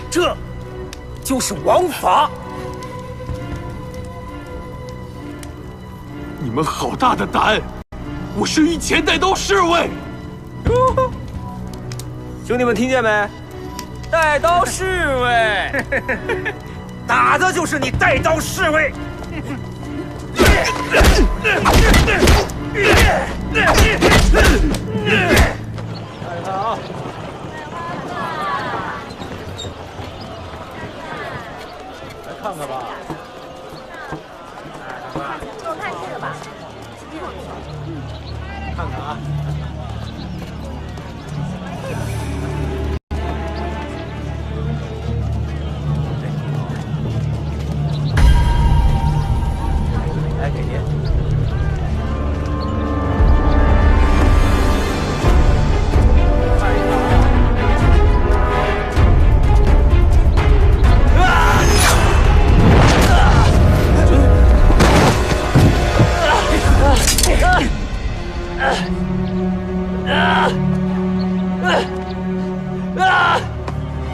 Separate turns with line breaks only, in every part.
这就是王法。
你们好大的胆！我是御前带刀侍卫。
兄弟们听见没？带刀侍卫，打的就是你带刀侍卫。啊！来看看吧。
给我看这个吧。
看看啊。来，给您。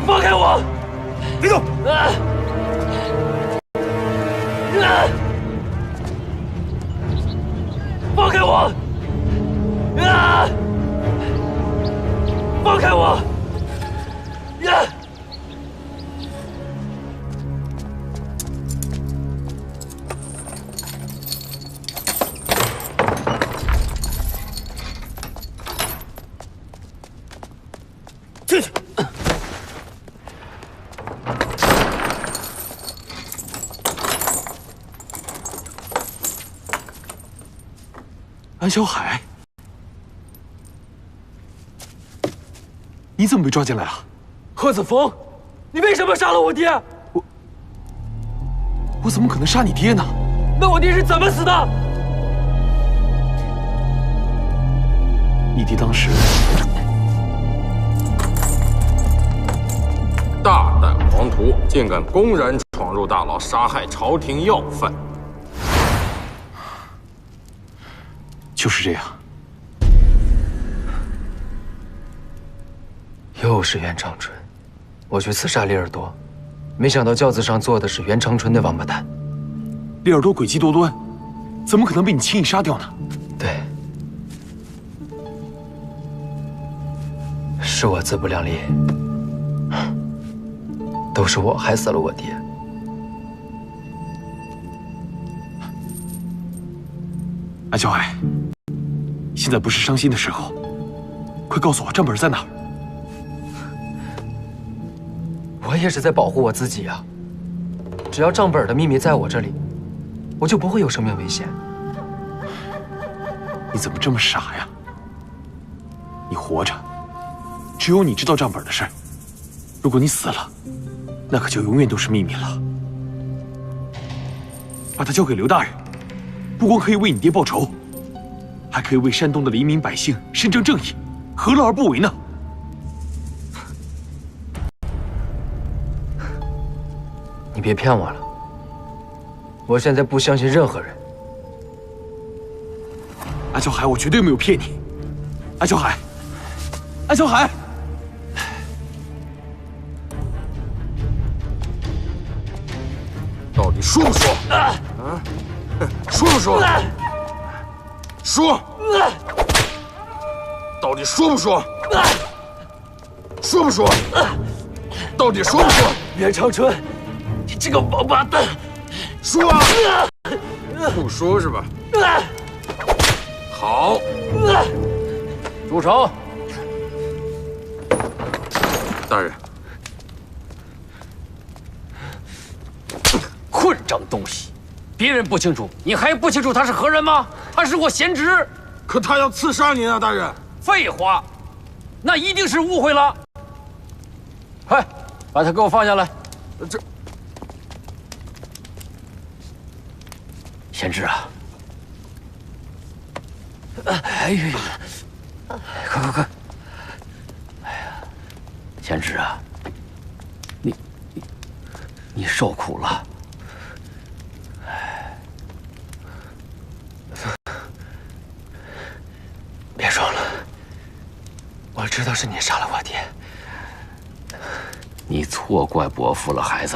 放开我！别动！放开我！放开我！进去！
安小海，你怎么被抓进来了？
贺子峰，你为什么杀了我爹？
我怎么可能杀你爹呢？
那我爹是怎么死的？
你爹当时
大胆狂徒，竟敢公然闯入大牢，杀害朝廷要犯。
就是这样。
又是袁长春，我去刺杀李尔多，没想到轿子上坐的是袁长春那王八蛋。
李尔多诡计多端，怎么可能被你轻易杀掉呢？
对，是我自不量力，都是我害死了我爹。
安小海，现在不是伤心的时候，快告诉我账本在哪儿。
我也是在保护我自己啊！只要账本的秘密在我这里，我就不会有生命危险。
你怎么这么傻呀？你活着，只有你知道账本的事。如果你死了，那可就永远都是秘密了。把它交给刘大人，不光可以为你爹报仇，还可以为山东的黎民百姓伸张正义，何乐而不为呢？
你别骗我了，我现在不相信任何人。
安小海，我绝对没有骗你。安小海，安小海，
到底说不说？啊？说不说？说！到底说不说？说不说？到底说不说？
袁长春，你这个王八蛋！
说啊！不说是吧？好，
住手！
大人，
混账东西！别人不清楚，你还不清楚他是何人吗？他是我贤侄。
可他要刺杀您啊，大人！
废话，那一定是误会了。快，把他给我放下来。
这
贤侄啊！哎呀，快！哎呀，贤侄啊，你受苦了。
别说了，我知道是你杀了我爹。
你
你错怪伯父了，孩子。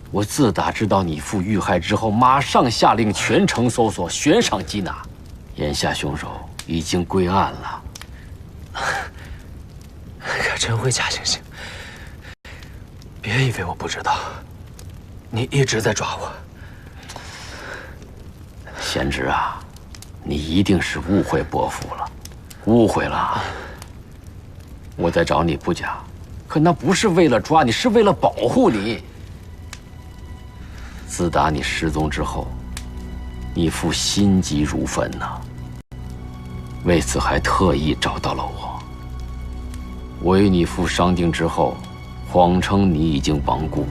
我自打知道你父遇害之后，马上下令全城搜索，悬赏缉拿。眼下凶手已经归案了。
可真会假惺惺！别以为我不知道，你一直在抓我。
贤侄啊，你一定是误会伯父了，误会了。我在找你不假，可那不是为了抓你，是为了保护你。自打你失踪之后，你父心急如焚呐，为此还特意找到了我。为你父伤定之后，谎称你已经亡故，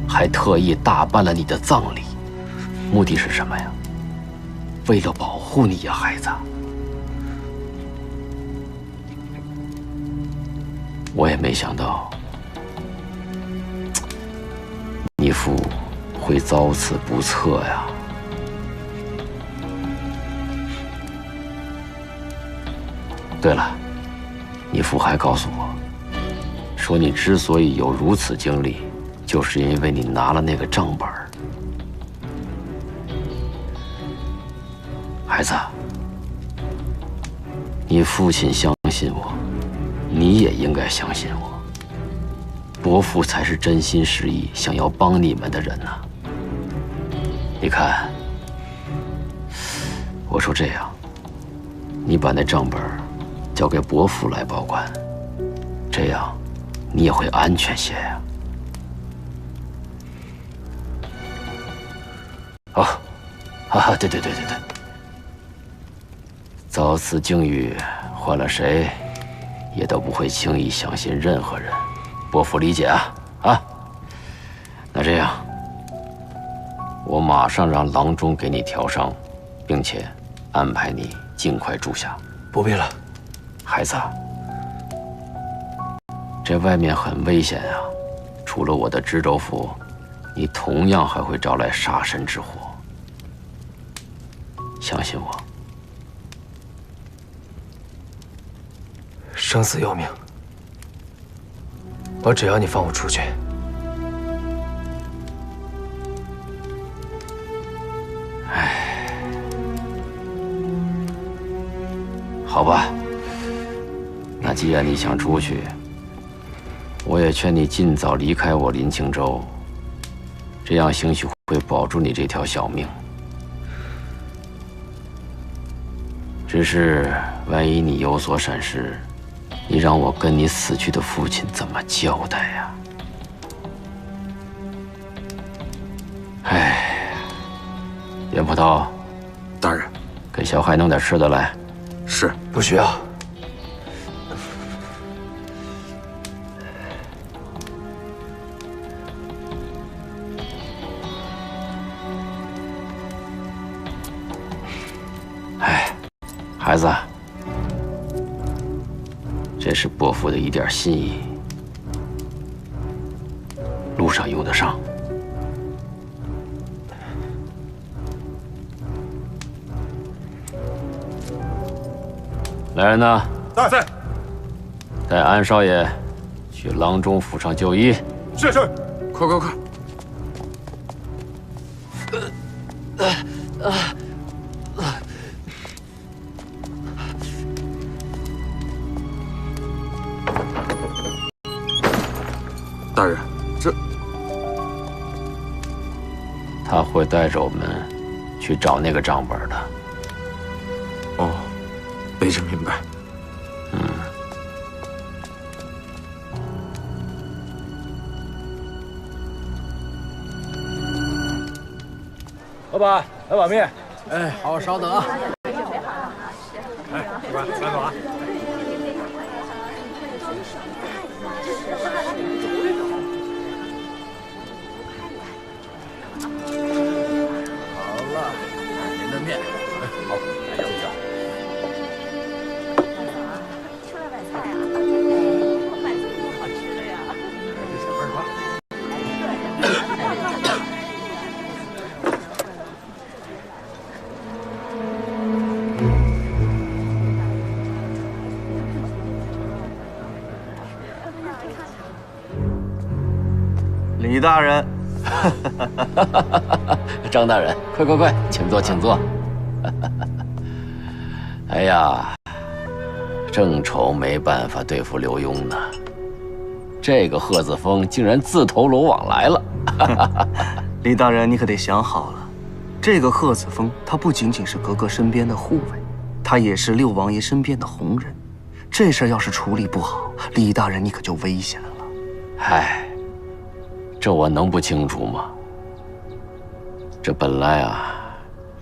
还特意大办了你的葬礼，目的是什么呀？为了保护你呀，孩子。我也没想到，你父会遭此不测呀。对了，你父还告诉我，说你之所以有如此经历，就是因为你拿了那个账本。孩子，你父亲相信我，你也应该相信我。伯父才是真心实意想要帮你们的人呐。你看，我说这样，你把那账本交给伯父来保管，这样你也会安全些呀。哦，啊，对。遭此境遇，换了谁，也都不会轻易相信任何人。伯父理解啊！啊，那这样，我马上让郎中给你调伤，并且安排你尽快住下。
不必了，
孩子，这外面很危险啊！除了我的知州府，你同样还会招来杀身之祸。相信我。
生死有命，我只要你放我出去。
好吧，那既然你想出去，我也劝你尽早离开我林青州，这样兴许会保住你这条小命。只是万一你有所闪失，你让我跟你死去的父亲怎么交代呀？哎，袁葡萄，
大人，
给小海弄点吃的来。
是，
不需要。
哎，孩子，这是伯父的一点心意，路上用得上。来人呐！
在。
带安少爷去郎中府上就医。
是，快！大人，这
他会带着我们去找那个账本的。
哦，卑职明白。
老板，来碗面。
哎，好，稍等啊。
哎，老板，慢走啊。
好了，您的面。
好，来谢谢。
出来买菜啊？我买这么多好吃的呀！
这小妹儿吧。
李大人，
张大人，快，请坐，请坐。哎呀，正愁没办法对付刘墉呢，这个贺子峰竟然自投罗网来了。
李大人，你可得想好了，这个贺子峰，他不仅仅是格格身边的护卫，他也是六王爷身边的红人。这事儿要是处理不好，李大人你可就危险了。
唉，这我能不清楚吗？这本来啊，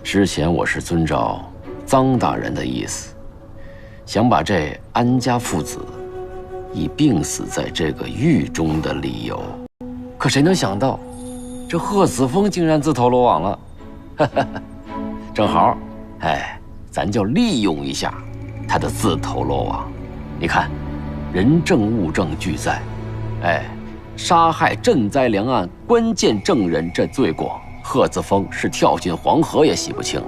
之前我是遵照臧大人的意思，想把这安家父子以病死在这个狱中的理由，可谁能想到，这贺子峰竟然自投罗网了。正好，哎，咱就利用一下他的自投罗网。你看，人证物证俱在，哎，杀害赈灾粮案关键证人这罪过，贺子峰是跳进黄河也洗不清了。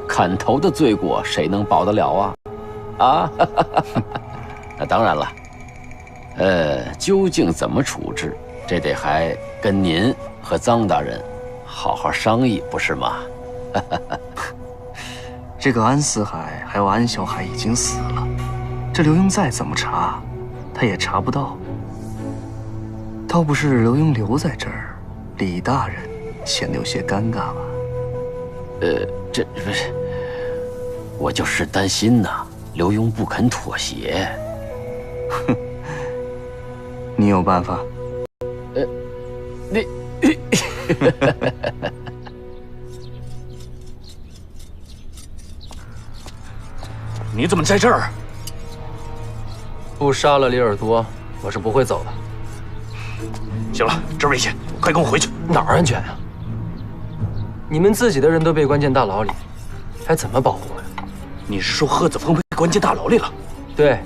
砍头的罪过谁能保得了啊？啊，那当然了，究竟怎么处置，这得还跟您和臧大人好好商议，不是吗？
这个安四海还有安小海已经死了，这刘墉再怎么查，他也查不到。倒不是刘墉留在这儿，李大人显得有些尴尬吧？
这不是，我就是担心呐，刘墉不肯妥协。
哼，你有办法？
你
你怎么在这儿？
不杀了李耳朵，我是不会走的。
行了，这儿危险，快跟我回去。
哪儿安全啊？你们自己的人都被关进大牢里，还怎么保护我呀？
你是说贺子峰被关进大牢里了？
对，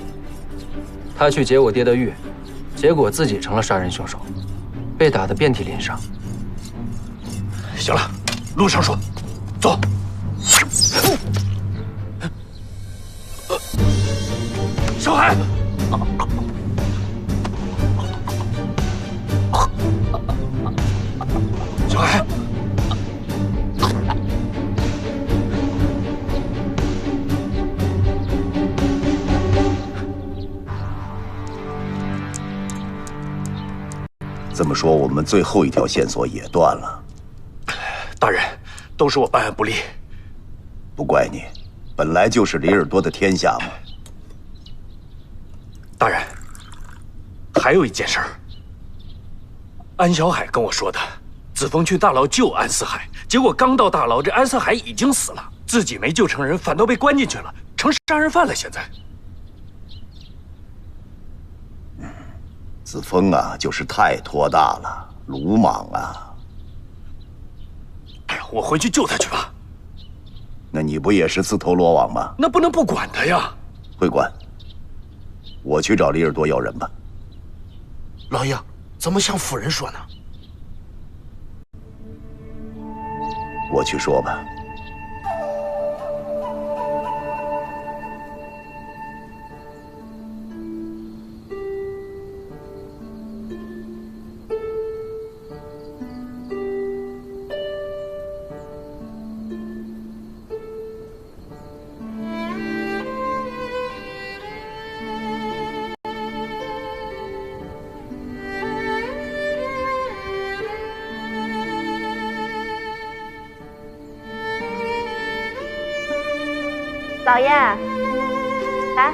他去劫我爹的狱，结果自己成了杀人凶手，被打得遍体鳞伤。
行了，路上说，走。小海，小海，
这么说，我们最后一条线索也断了。
大人，都是我办案不力，
不怪你，本来就是李耳朵的天下嘛。
大人，还有一件事儿。安小海跟我说的，子峰去大牢救安四海，结果刚到大牢，这安四海已经死了，自己没救成人，反倒被关进去了，成杀人犯了。现在，
子峰啊，就是太托大了，鲁莽啊。
哎呀，我回去救他去吧。
那你不也是自投罗网吗？
那不能不管他呀。
会管。我去找李耳朵要人吧。
老爷，怎么向夫人说呢？
我去说吧。
老爷，来，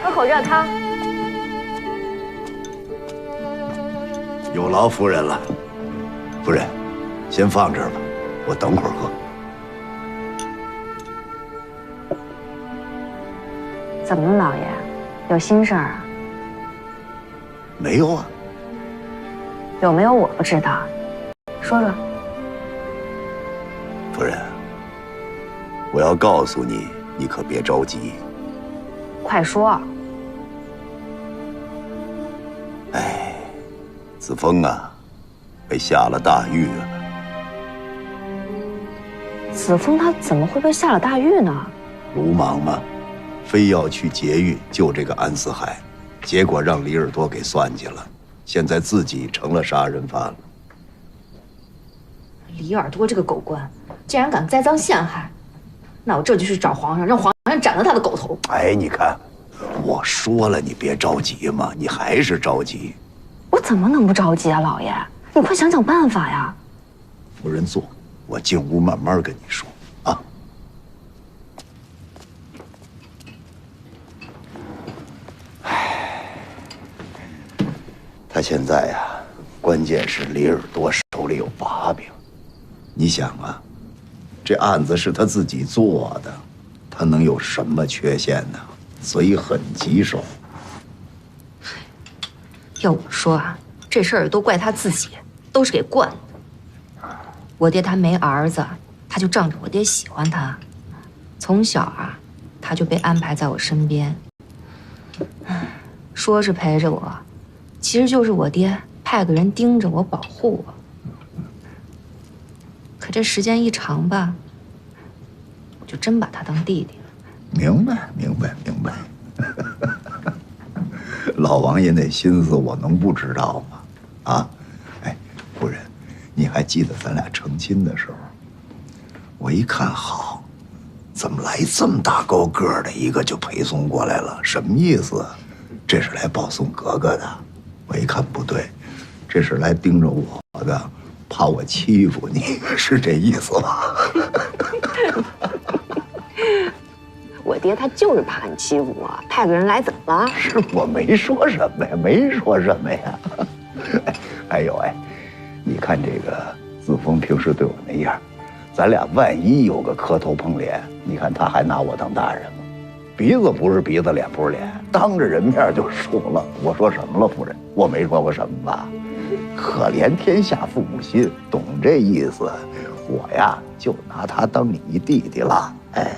喝口热汤。
有劳夫人了。夫人，先放这儿吧，我等会儿喝。
怎么了，老爷？有心事儿啊？
没有啊。
有没有我不知道，说说。
夫人，我要告诉你，你可别着急。
快说。
哎，子峰啊，被下了大狱了。
子峰他怎么会被下了大狱呢？
鲁莽嘛，非要去劫狱救这个安四海，结果让李耳朵给算计了，现在自己成了杀人犯了。
李耳朵这个狗官，竟然敢栽赃陷害，那我这就去找皇上，让皇上斩了他的狗头。
哎，你看，我说了，你别着急嘛，你还是着急。
我怎么能不着急啊，老爷？你快想想办法呀！
夫人坐，我进屋慢慢跟你说啊。他现在呀，关键是李耳朵手里有把柄。你想啊，这案子是他自己做的，他能有什么缺陷呢？所以很棘手。
要我说啊，这事儿都怪他自己，都是给惯的。我爹他没儿子，他就仗着我爹喜欢他，从小啊，他就被安排在我身边。说是陪着我，其实就是我爹派个人盯着我，保护我。可这时间一长吧，我就真把他当弟弟了。
明白，明白，明白。老王爷那心思我能不知道吗？啊，哎，夫人，你还记得咱俩成亲的时候，我一看好，怎么来这么大高个的一个就陪送过来了？什么意思？这是来抱送格格的。我一看不对，这是来盯着我的，怕我欺负你，是这意思吧？
我爹他就是怕你欺负我，派个人来怎么了？
是我没说什么呀，没说什么呀。还有哎，你看这个子枫平时对我那样，咱俩万一有个磕头碰脸，你看他还拿我当大人吗？鼻子不是鼻子，脸不是脸，当着人面就说了。我说什么了，夫人？我没说过什么吧？可怜天下父母心，懂这意思。我呀，就拿他当你一弟弟了。哎，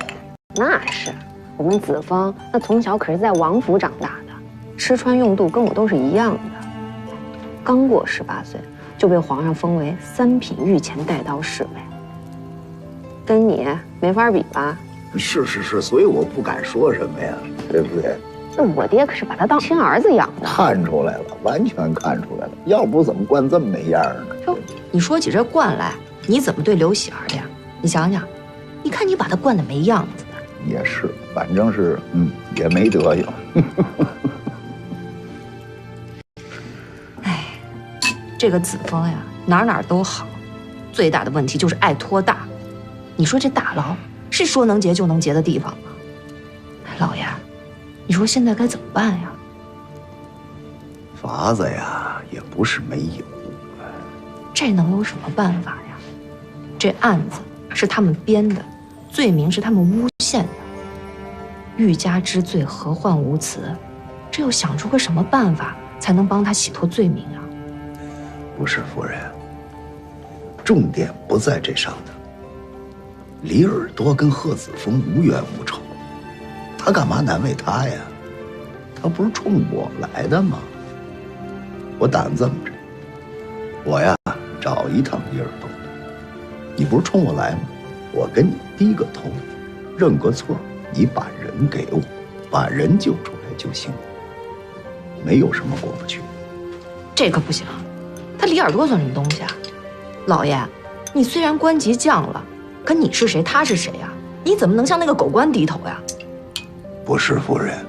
那是，我们子枫那从小可是在王府长大的，吃穿用度跟我都是一样的。刚过18岁就被皇上封为3品御前带刀侍卫，跟你没法比吧？
是，所以我不敢说什么呀，对不对？
那我爹可是把他当亲儿子养的。
看出来了，完全看出来了，要不怎么惯这么没样呢？
哟，你说起这惯来，你怎么对刘喜儿的呀？你想想，你看你把他惯得没样子的。
也是，反正是，也没德行。
哎，这个子枫呀，哪都好，最大的问题就是爱拖大。你说这大牢是说能结就能结的地方吗？老爷，你说现在该怎么办呀？
法子呀，也不是没有。
这能有什么办法呀？这案子是他们编的，罪名是他们诬陷的。欲加之罪，何患无辞？这又想出个什么办法才能帮他洗脱罪名啊？
不是夫人，重点不在这上头。李耳朵跟贺子枫无冤无仇，他干嘛难为他呀？他不是冲我来的吗？我打算这么着，我呀找一趟李耳朵，你不是冲我来吗？我跟你低个头，认个错，你把人给我，把人救出来就行，没有什么过不去。
这可不行，他李耳朵算什么东西啊？老爷，你虽然官级降了，可你是谁，他是谁呀？你怎么能向那个狗官低头呀？
不是夫人，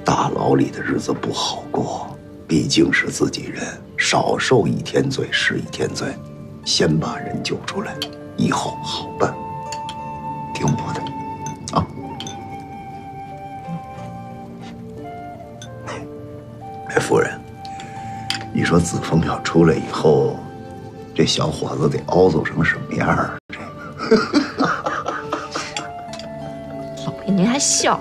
大牢里的日子不好过，毕竟是自己人，少受一天罪是一天罪。先把人救出来，以后好办。听我的，啊！哎，夫人，你说子枫要出来以后，这小伙子得凹搜成什么样啊？
老爷您还笑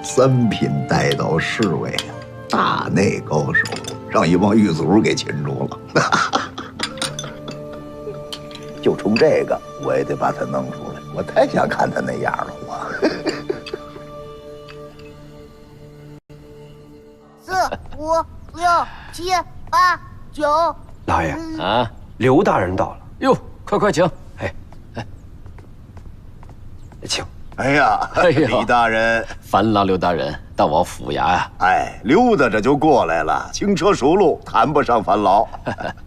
？3品带刀侍卫，大内高手，让一帮狱卒给擒住了。就冲这个，我也得把他弄出来。我太想看他那样了，我。
4、5、6、7、8、9。
老爷啊，刘大人到了。
哟，快请。
请。
哎呀，李大人，
烦劳刘大人。到我府衙呀。
哎，溜达着就过来了，轻车熟路，谈不上烦劳。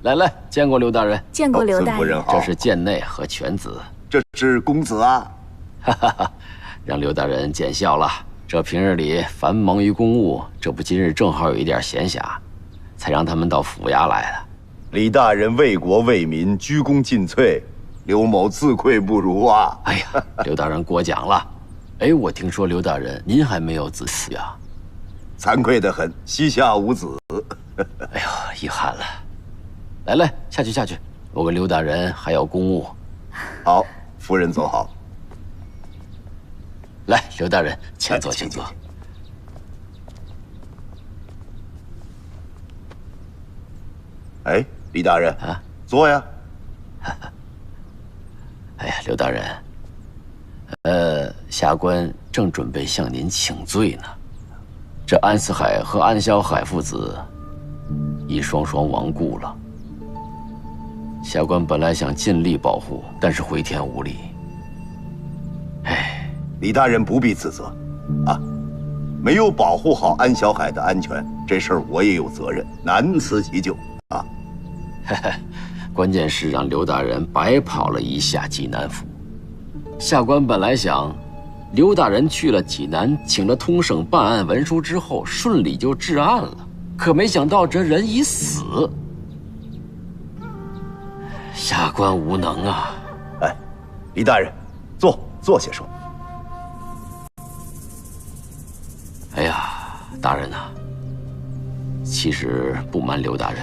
来，见过刘大人。
见过刘大人。
孙夫人好。
这是贱内和犬子。
这是公子啊。
让刘大人见笑了。这平日里繁忙于公务，这不今日正好有一点闲暇，才让他们到府衙来的。
李大人为国为民，鞠躬尽瘁，刘某自愧不如啊！
哎呀，刘大人过奖了。哎，我听说刘大人您还没有子嗣呀？
惭愧得很，膝下无子。
哎呦，遗憾了。来，下去，我跟刘大人还有公务。
好，夫人走好。
来，刘大人，请坐，请坐。
哎，李大人啊，坐呀。
哎呀，刘大人，下官正准备向您请罪呢。这安四海和安小海父子已双双亡故了。下官本来想尽力保护，但是回天无力。哎，
李大人不必自责，啊，没有保护好安小海的安全，这事儿我也有责任，难辞其咎啊。
关键是让刘大人白跑了一下济南府。下官本来想，刘大人去了济南，请了通省办案文书之后，顺利就治案了。可没想到这人已死，下官无能啊！
哎，李大人，坐下说。
哎呀，大人呐，其实不瞒刘大人，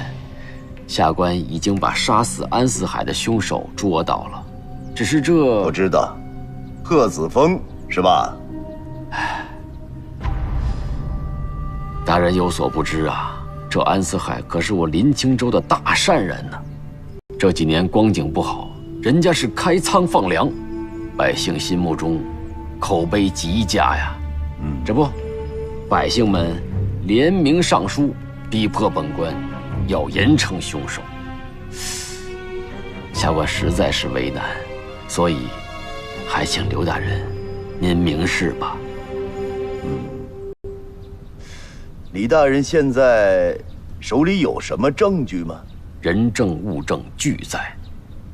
下官已经把杀死安四海的凶手捉到了，只是这……
我知道，贺子峰是吧？
大人有所不知啊，这安四海可是我临清州的大善人呢。这几年光景不好，人家是开仓放粮，百姓心目中口碑极佳呀。这不，百姓们联名上书，逼迫本官要严惩凶手。下官实在是为难，所以还请刘大人您明示吧。
李大人现在手里有什么证据吗？
人证物证俱在。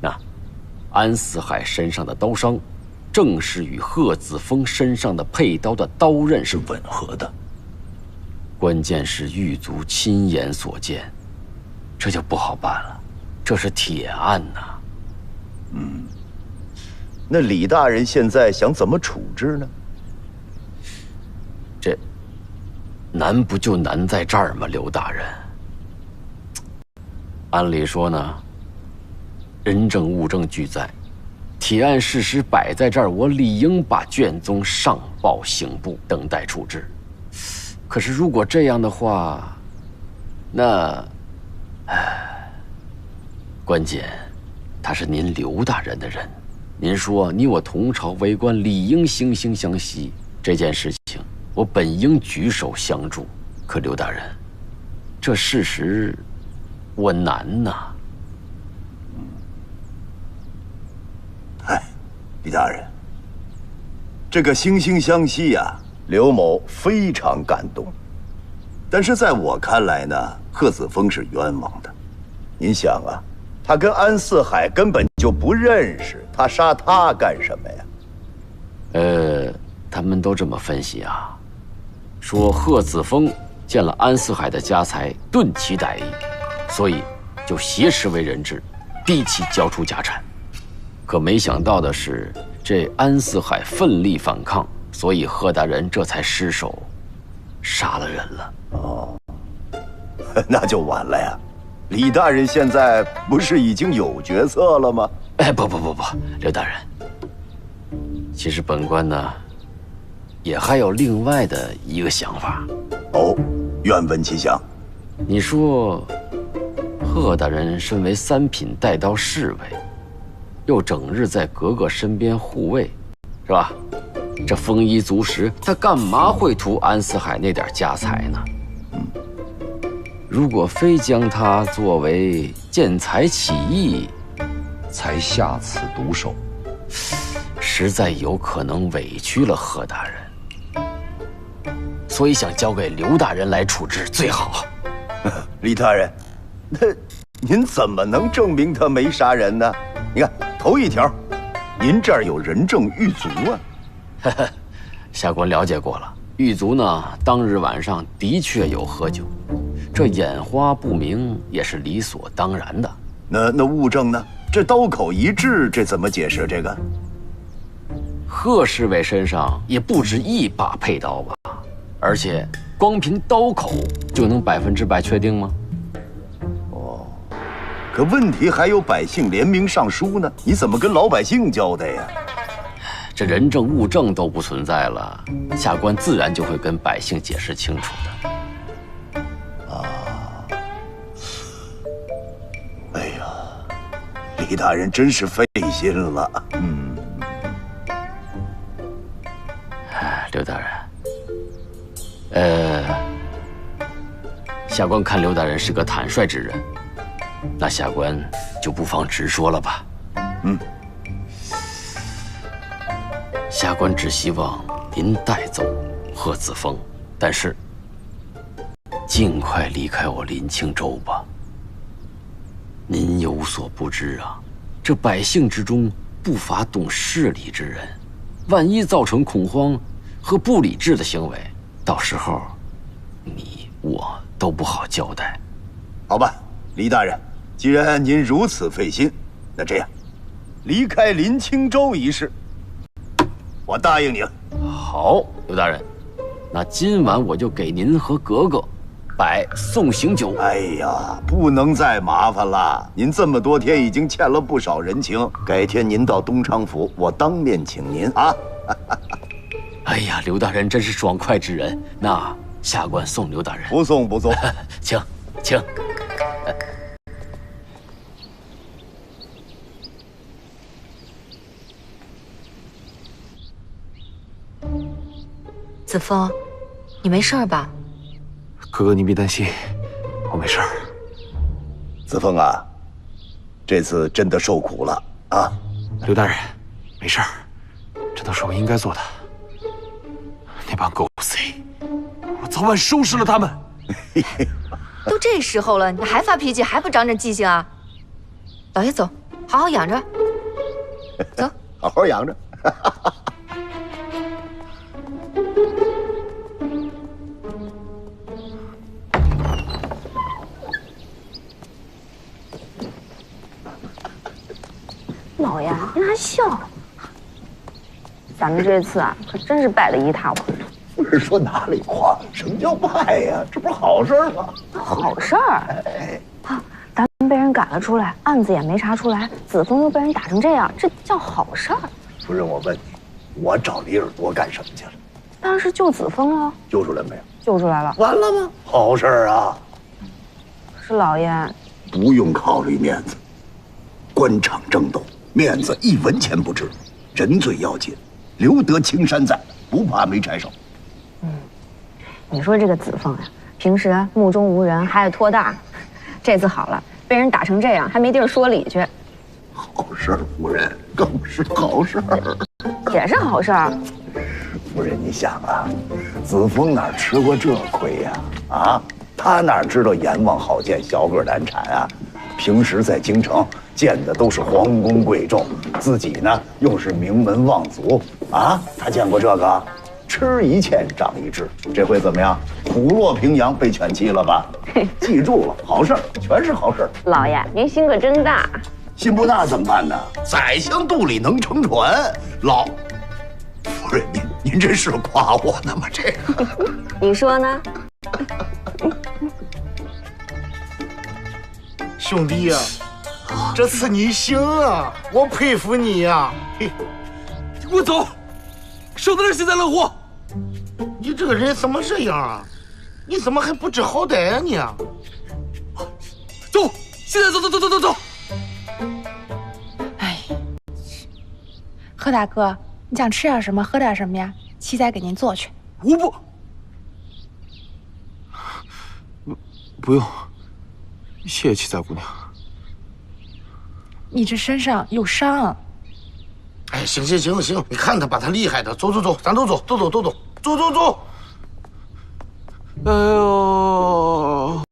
那安四海身上的刀伤，正是与贺子峰身上的配刀的刀刃是吻合的。关键是狱卒亲眼所见，这就不好办了，这是铁案呐。
那李大人现在想怎么处置呢？
这难不就难在这儿吗，刘大人？按理说呢，人证物证俱在，铁案事实摆在这儿，我理应把卷宗上报刑部，等待处置。可是如果这样的话，那，关键他是您刘大人的人，您说你我同朝为官，理应惺惺相惜。这件事情我本应举手相助，可刘大人，这事实我难呐。
李大人，这个惺惺相惜呀，刘某非常感动。但是在我看来呢，贺子峰是冤枉的。您想啊，他跟安四海根本就不认识，他杀他干什么呀？
他们都这么分析啊，说贺子峰见了安四海的家财，顿起歹意，所以就挟持为人质，逼其交出家产。可没想到的是，这安四海奋力反抗，所以贺大人这才失手杀了人了。
哦，那就完了呀。李大人现在不是已经有决策了吗？
不，刘大人，其实本官呢，也还有另外的一个想法。
哦，愿闻其详。
你说，贺大人身为三品带刀侍卫，又整日在格格身边护卫，是吧？这丰衣足食，他干嘛会图安四海那点家财呢？如果非将他作为见财起意，
才下此毒手，
实在有可能委屈了贺大人。所所以想交给刘大人来处置最好。
李大人，那您怎么能证明他没杀人呢？你看头一条，您这儿有人证狱卒啊。
下官了解过了，狱卒呢当日晚上的确有喝酒，这眼花不明也是理所当然的。
那物证呢？这刀口一致，这怎么解释这个？
贺侍卫身上也不止一把佩刀吧？而且光凭刀口就能100%确定吗？
哦，可问题还有百姓联名上书呢，你怎么跟老百姓交代呀？
这人证物证都不存在了，下官自然就会跟百姓解释清楚的。
啊，哎呀，李大人真是费心了。
刘大人，下官看刘大人是个坦率之人，那下官就不妨直说了吧。下官只希望您带走贺子峰，但是尽快离开我林清州吧。您有所不知啊，这百姓之中不乏懂事理之人，万一造成恐慌和不理智的行为，到时候你我都不好交代。
好吧，李大人，既然您如此费心，那这样，离开林清州一事，我答应你了。
好，刘大人，那今晚我就给您和格格摆送行酒。
哎呀，不能再麻烦了，您这么多天已经欠了不少人情，改天您到东昌府，我当面请您啊。
哎呀，刘大人真是爽快之人，那下官送刘大人。
不送不送，
请请。
子枫，你没事吧？
哥哥，你别担心，我没事儿。
子枫啊，这次真的受苦了啊！
刘大人，没事儿，这都是我应该做的。那帮狗贼，我早晚收拾了他们。
都这时候了，你还发脾气，还不长点记性啊？老爷走，好好养着。走，
好好养着。
老爷，您还笑？咱们这次啊，可真是败得一塌糊涂。
不是说哪里夸？什么叫败呀？这不是好事吗？
好事儿。啊，咱们被人赶了出来，案子也没查出来，子枫又被人打成这样，这叫好事儿。
夫人，我问你，我找李耳朵干什么去了？
当然是救子枫了。
救出来没有？
救出来了。
完了吗？好事儿啊！
可是老爷，
不用考虑面子，官场争斗，面子一文钱不值，人最要紧，留得青山在，不怕没柴烧。
你说这个子枫呀，平时目中无人，还爱托大，这次好了，被人打成这样，还没地儿说理去。
好事儿，夫人，更是好事儿，
也是好事儿。
夫人，你想啊，子枫哪吃过这亏呀？啊，他哪知道阎王好见，小个难缠啊？平时在京城见的都是皇宫贵胄，自己呢又是名门望族啊，他见过这个？吃一堑长一智，这回怎么样？虎落平阳，被犬欺了吧？记住了，好事儿，全是好事儿。
老爷，您心可真大。
心不大怎么办呢？宰相肚里能撑船。老夫人，您这是夸我呢吗？这个，
你说呢？
兄弟呀，这次你行啊，我佩服你呀！
给我走，省得人幸灾乐祸。
你这个人怎么这样啊？你怎么还不知好歹啊你啊？
走，现在走。
哎，贺大哥，你想吃点什么，喝点什么呀？七仔给您做去。
我不用，谢谢七仔姑娘。
你这身上有伤。
哎，行，你看他把他厉害的，走，咱都走。
哎呦，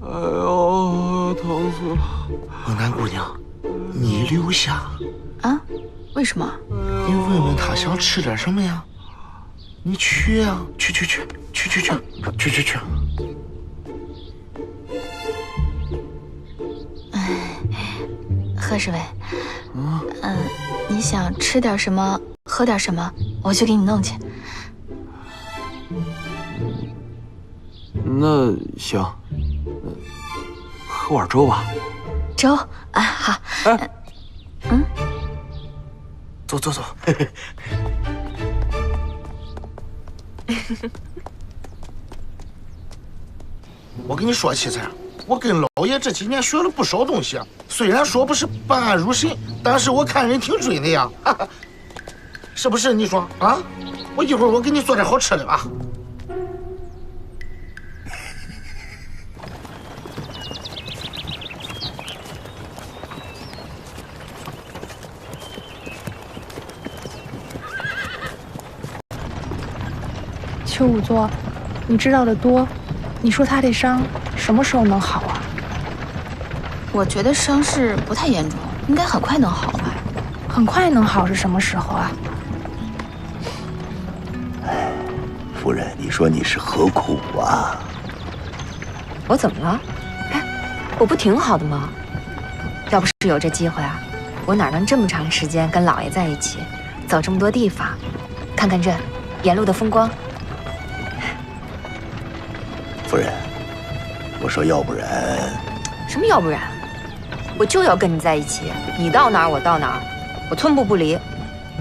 哎呦，疼死了！
猛男姑娘，你留下
啊？为什么？
你问问他想吃点什么呀？你去呀，去。
贺侍卫，你想吃点什么，喝点什么，我去给你弄去。
那行，喝碗粥吧。
粥啊，好。
哎，
走。我跟你说，妻子，我跟老爷这几年学了不少东西，虽然说不是办案如神，但是我看人挺准的呀，是不是？你说啊？我一会儿我给你做点好吃的啊。
邱仵作，你知道的多，你说他这伤什么时候能好啊？我觉得伤势不太严重，应该很快能好吧？很快能好是什么时候啊？
夫人，你说你是何苦啊？
我怎么了？哎，我不挺好的吗？要不是有这机会啊，我哪能这么长时间跟老爷在一起，走这么多地方，看看这沿路的风光。
夫人，我说要不然……
什么要不然？我就要跟你在一起，你到哪儿我到哪儿，我寸步不离，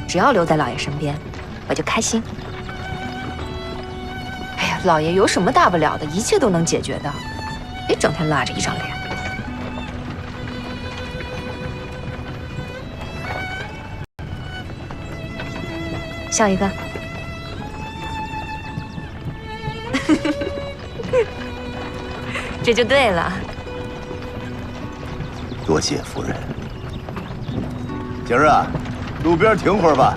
只要留在老爷身边，我就开心。哎呀，老爷有什么大不了的，一切都能解决的，别整天拉着一张脸。笑一个。这就对了。
多谢夫人。今儿啊，路边停会儿吧。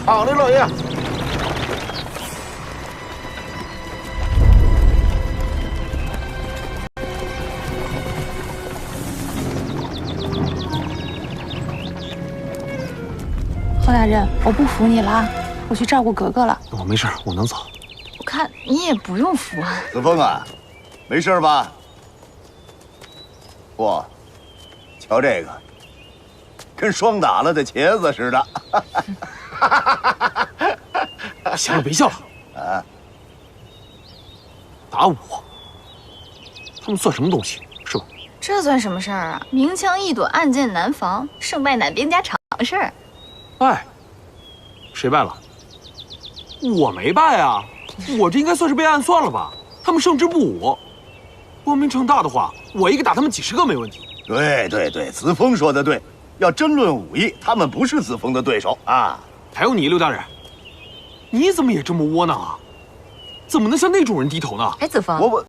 好嘞，老爷。
侯大人，我不服你了啊，我去照顾格格了。
我没事，我能走。
我看你也不用服啊。
子枫啊，没事吧？嚯，瞧这个，跟霜打了的茄子似的。
行了，别笑了。
啊！
打我，他们算什么东西，是吧？
这算什么事儿啊？明枪易躲，暗箭难防，胜败乃兵家常事。
败？谁败了？我没败啊，我这应该算是被暗算了吧？他们胜之不武，光明正大的话，我一个打他们几10个没问题。
对，子枫说的对，要真论武艺，他们不是子枫的对手啊。
还有你，刘大人，你怎么也这么窝囊啊？怎么能向那种人低头呢？
哎，子枫，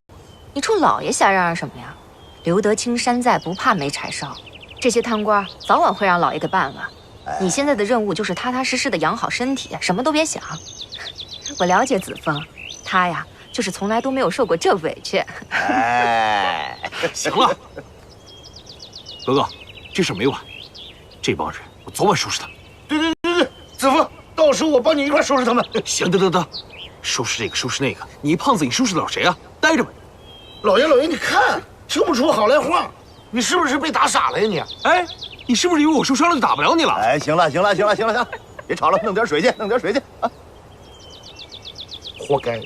你冲老爷瞎嚷嚷什么呀？留得青山在，不怕没柴烧。这些贪官早晚会让老爷给办了。你现在的任务就是踏踏实实的养好身体，什么都别想。我了解子枫，他呀，就是从来都没有受过这委屈。
哎，
行了，格格，这事没完，这帮人我早晚收拾他们。
对，子枫，到时候我帮你一块收拾他们。
行，得，收拾这个，收拾那个，你一胖子，你收拾得了谁啊？待着吧。
老爷，你看，听不出好赖话，你是不是被打傻了呀你？
哎，你是不是以为我受伤了就打不了你了？
哎，行了，别吵了，弄点水去啊！
活该。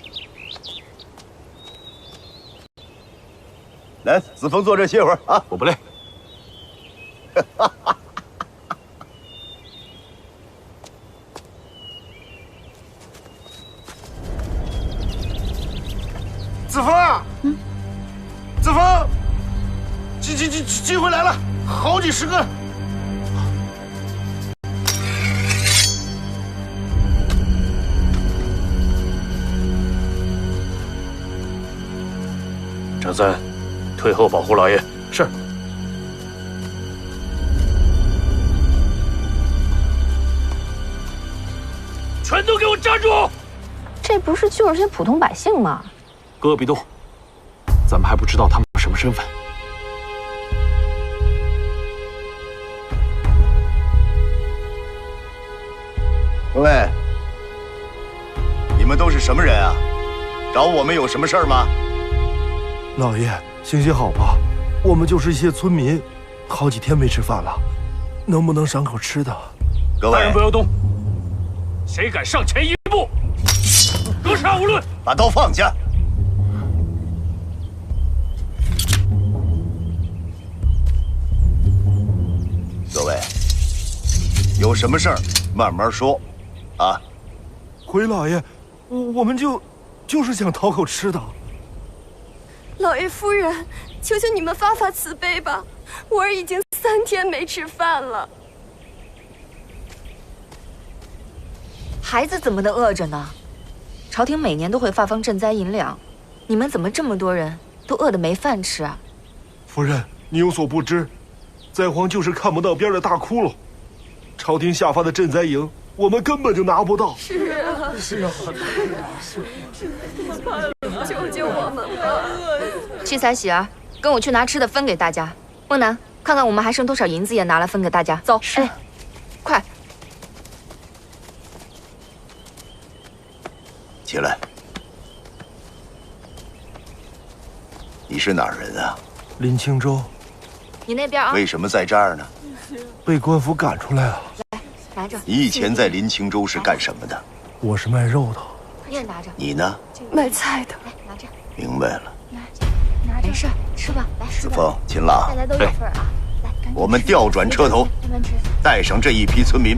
来，子枫坐这歇会儿啊，
我不累。
子枫，子枫，机会来了，好几10个。
张三，退后保护老爷。
是。
全都给我站住！
这
这不是就是些普通百姓吗？
哥别动，咱们还不知道他们什么身份。
各位，你们都是什么人啊？找我们有什么事儿吗？
老爷，行行好吧，我们就是一些村民，好几天没吃饭了，能不能赏口吃的？
各位，
大人不要动，谁敢上前一步，格杀勿论。
把刀放下。各位，有什么事儿慢慢说，啊。
回老爷，我们就是想讨口吃的。
老爷夫人，求求你们发发慈悲吧，我儿已经3天没吃饭了。
孩子怎么能饿着呢？朝廷每年都会发放赈灾银两，你们怎么这么多人都饿得没饭吃啊？
夫人，你有所不知，灾荒就是看不到边的大窟窿，朝廷下发的赈灾银，我们根本就拿不到。
是啊，
是啊，
求求我们吧！
七彩喜儿，跟我去拿吃的分给大家。梦楠，看看我们还剩多少银子，也拿来分给大家。走，哎，快！
起来。你是哪儿人啊？
林清州。
你那边啊？
为什么在这儿呢？
被官府赶出来了。
来，拿着。
你以前在林清州是干什么的？
我是卖肉的。
你也拿着。
你呢？
卖菜的。
来，拿着。
明白了。
拿着。没事，吃吧。来，
子枫、秦朗，
大家都有份啊。来，
我们调转车头，
慢慢吃。
带上这一批村民，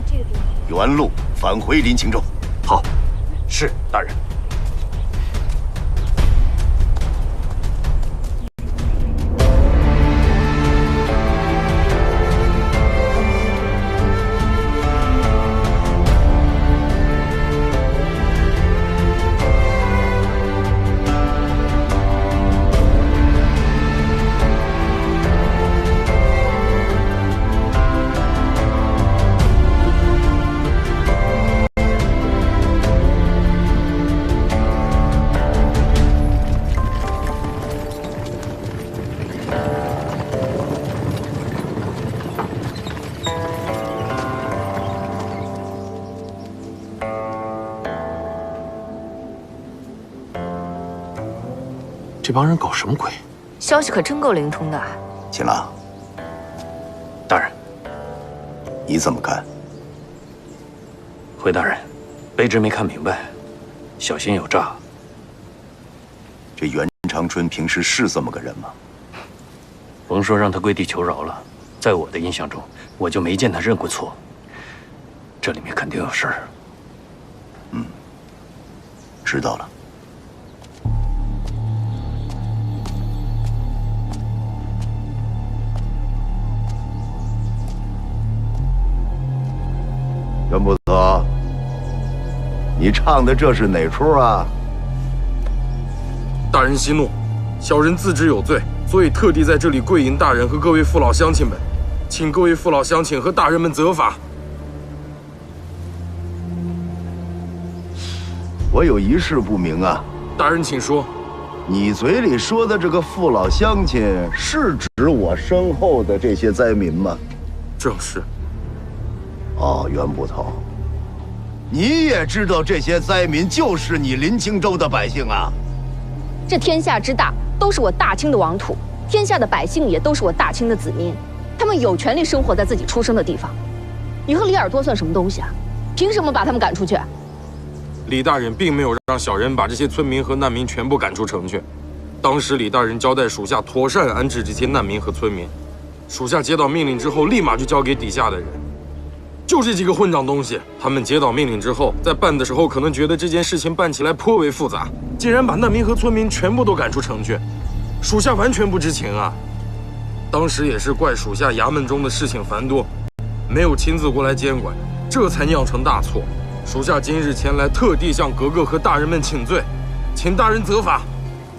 原路返回林清州。
好，是大人。
这帮人搞什么鬼？
消息可真够灵通的啊！
秦朗，
大人，
你怎么看？
回大人，卑职没看明白，小心有诈。
这袁长春平时是这么个人吗？
甭说让他跪地求饶了，在我的印象中，我就没见他认过错。这里面肯定有事儿。
嗯，知道了。袁捕头，你唱的这是哪出啊？
大人息怒，小人自知有罪，所以特地在这里跪迎大人和各位父老乡亲们，请各位父老乡亲和大人们责罚。
我有一事不明啊。
大人请说。
你嘴里说的这个父老乡亲，是指我身后的这些灾民吗？
正是。
哦，袁捕头，你也知道这些灾民就是你林清州的百姓啊？
这天下之大，都是我大清的王土，天下的百姓也都是我大清的子民，他们有权利生活在自己出生的地方。你和李耳朵算什么东西啊？凭什么把他们赶出去？
李大人并没有让小人把这些村民和难民全部赶出城去。当时李大人交代属下妥善安置这些难民和村民，属下接到命令之后，立马就交给底下的人。就这几个混账东西，他们接到命令之后，在办的时候可能觉得这件事情办起来颇为复杂，竟然把难民和村民全部都赶出城去，属下完全不知情啊。当时也是怪属下衙门中的事情繁多，没有亲自过来监管，这才酿成大错。属下今日前来，特地向格格和大人们请罪，请大人责罚。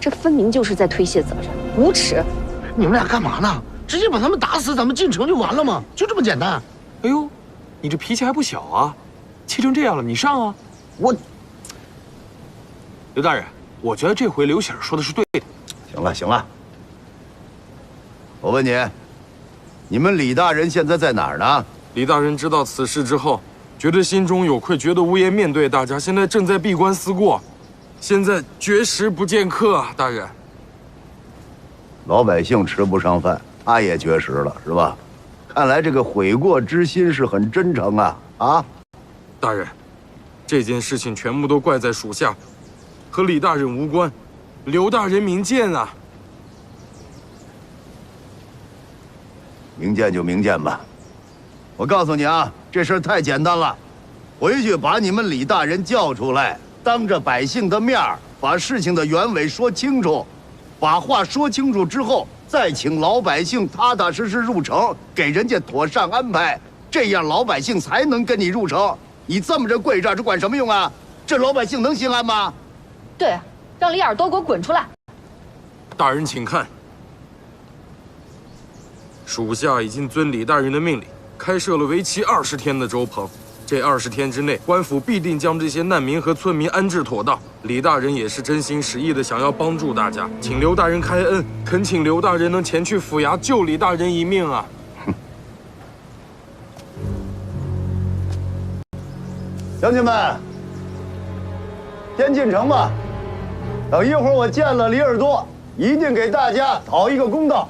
这分明就是在推卸责任，无耻！
你们俩干嘛呢？直接把他们打死，咱们进城就完了吗？就这么简单。
哎呦，你这脾气还不小啊！气成这样了，你上啊！刘大人，我觉得这回刘喜儿说的是对的。
行了行了，我问你，你们李大人现在在哪儿呢？
李大人知道此事之后，觉得心中有愧，觉得无颜面对大家，现在正在闭关思过，现在绝食不见客啊，大人。
老百姓吃不上饭，他也绝食了，是吧？看来这个悔过之心是很真诚啊！啊，
大人，这件事情全部都怪在属下，和李大人无关。刘大人明鉴啊！
明鉴就明鉴吧。我告诉你啊，这事儿太简单了，回去把你们李大人叫出来，当着百姓的面儿把事情的原委说清楚。把话说清楚之后，再请老百姓踏踏实实入城，给人家妥善安排，这样老百姓才能跟你入城。你这么着跪着，这管什么用啊？这老百姓能心安吗？
对，让李耳朵给我滚出来！
大人请看，属下已经遵李大人的命令，开设了为期20天的粥棚。这20天之内，官府必定将这些难民和村民安置妥当。李大人也是真心实意的想要帮助大家，请刘大人开恩，恳请刘大人能前去府衙救李大人一命啊！
乡亲们，先进城吧。等一会儿我见了李耳朵，一定给大家讨一个公道。